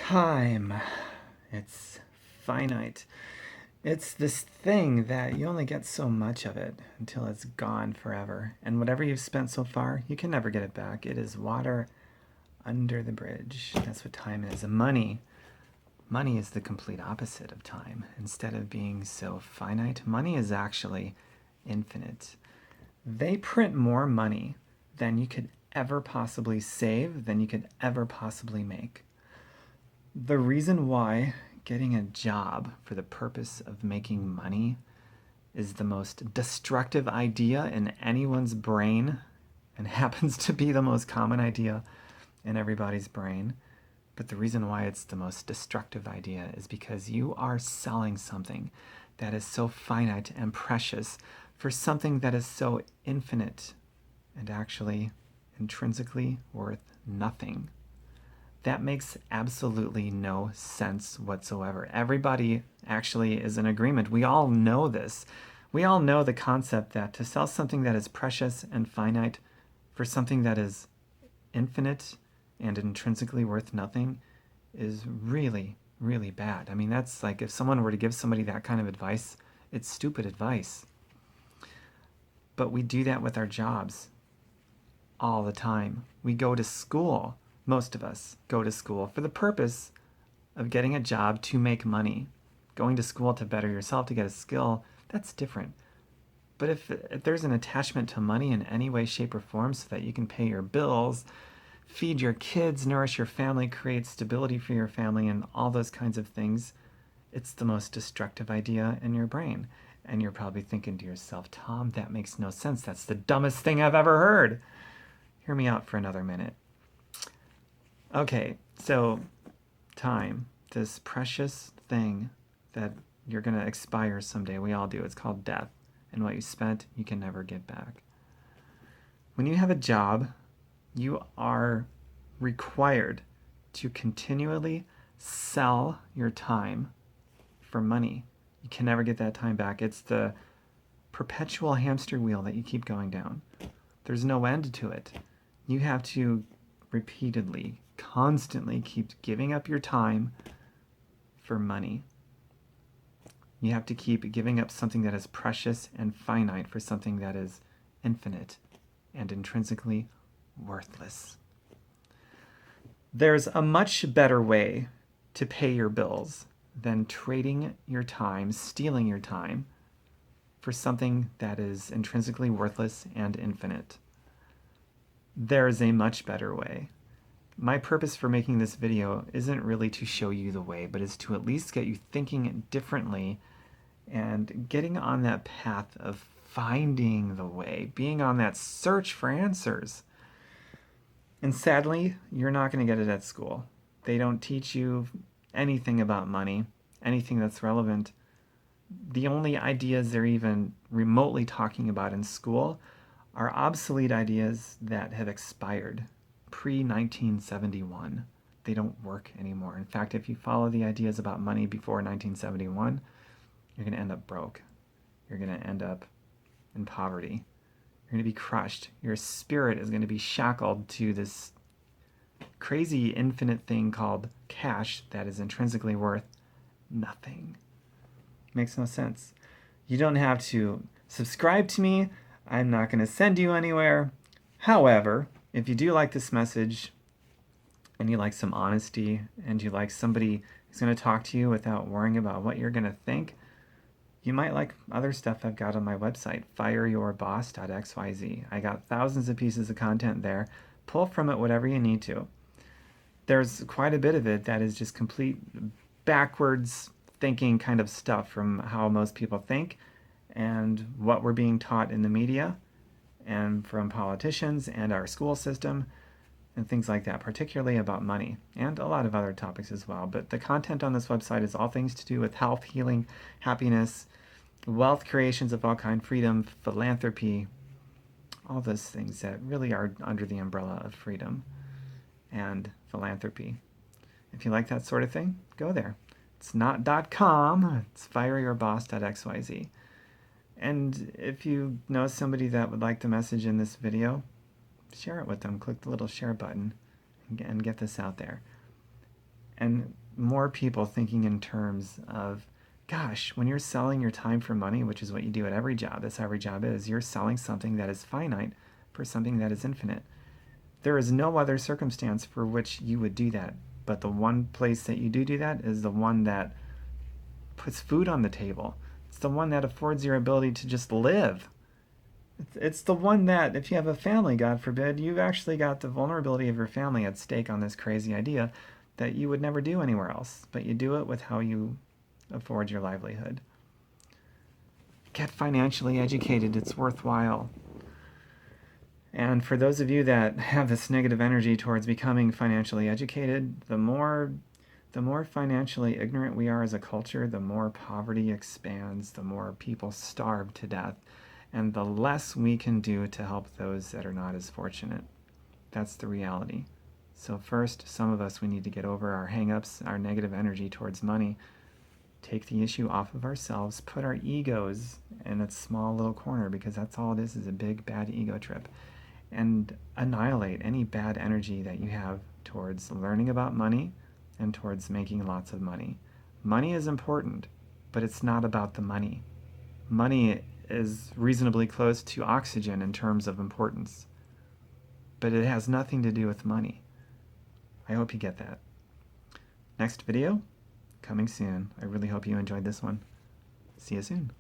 Time. It's finite. It's this thing that you only get so much of it until it's gone forever. And whatever you've spent so far, you can never get it back. It is water under the bridge. That's what time is. And money is the complete opposite of time. Instead of being so finite, money is actually infinite. They print more money than you could ever possibly save, than you could ever possibly make. The reason why getting a job for the purpose of making money is the most destructive idea in anyone's brain and happens to be the most common idea in everybody's brain. But the reason why it's the most destructive idea is because you are selling something that is so finite and precious for something that is so infinite and actually intrinsically worth nothing. That makes absolutely no sense whatsoever. Everybody actually is in agreement. We all know this. We all know the concept that to sell something that is precious and finite for something that is infinite and intrinsically worth nothing is really, really bad. I mean, that's like if someone were to give somebody that kind of advice, it's stupid advice. But we do that with our jobs all the time. We go to school. Most of us go to school for the purpose of getting a job to make money. Going to school to better yourself, to get a skill, that's different. But if there's an attachment to money in any way, shape, or form so that you can pay your bills, feed your kids, nourish your family, create stability for your family, and all those kinds of things, it's the most destructive idea in your brain. And you're probably thinking to yourself, Tom, that makes no sense. That's the dumbest thing I've ever heard. Hear me out for another minute. Okay, so time, this precious thing that you're going to expire someday, we all do, it's called death. And what you spent, you can never get back. When you have a job, you are required to continually sell your time for money. You can never get that time back. It's the perpetual hamster wheel that you keep going down. There's no end to it. You have to repeatedly, constantly keep giving up your time for money. You have to keep giving up something that is precious and finite for something that is infinite and intrinsically worthless. There's a much better way to pay your bills than trading your time, stealing your time, for something that is intrinsically worthless and infinite. There is a much better way. My purpose for making this video isn't really to show you the way, but is to at least get you thinking differently and getting on that path of finding the way, being on that search for answers. And sadly, you're not going to get it at school. They don't teach you anything about money, anything that's relevant. The only ideas they're even remotely talking about in school are obsolete ideas that have expired pre-1971. They don't work anymore. In fact, if you follow the ideas about money before 1971, you're going to end up broke. You're going to end up in poverty. You're going to be crushed. Your spirit is going to be shackled to this crazy infinite thing called cash that is intrinsically worth nothing. Makes no sense. You don't have to subscribe to me. I'm not going to send you anywhere. However, if you do like this message and you like some honesty and you like somebody who's going to talk to you without worrying about what you're going to think, you might like other stuff I've got on my website, fireyourboss.xyz. I got thousands of pieces of content there. Pull from it whatever you need to. There's quite a bit of it that is just complete backwards thinking kind of stuff from how most people think and what we're being taught in the media and from politicians and our school system and things like that, particularly about money and a lot of other topics as well. But the content on this website is all things to do with health, healing, happiness, wealth creations of all kind, freedom, philanthropy, all those things that really are under the umbrella of freedom and philanthropy. If you like that sort of thing, go there. It's not .com, it's fireyourboss.xyz. And if you know somebody that would like the message in this video, share it with them. Click the little share button and get this out there. and more people thinking in terms of, gosh, when you're selling your time for money, which is what you do at every job, that's how every job is, you're selling something that is finite for something that is infinite. There is no other circumstance for which you would do that. But the one place that you do that is the one that puts food on the table. It's the one that affords your ability to just live. It's the one that, if you have a family, God forbid, you've actually got the vulnerability of your family at stake on this crazy idea that you would never do anywhere else, but you do it with how you afford your livelihood. Get financially educated. It's worthwhile. And for those of you that have this negative energy towards becoming financially educated, the more financially ignorant we are as a culture, the more poverty expands, the more people starve to death, and the less we can do to help those that are not as fortunate. That's the reality. So first, some of us, we need to get over our hang-ups, our negative energy towards money, take the issue off of ourselves, put our egos in a small little corner, because that's all it is a big bad ego trip, and annihilate any bad energy that you have towards learning about money and towards making lots of money. Money is important, but it's not about the money. Money is reasonably close to oxygen in terms of importance, but it has nothing to do with money. I hope you get that. Next video, coming soon. I really hope you enjoyed this one. See you soon.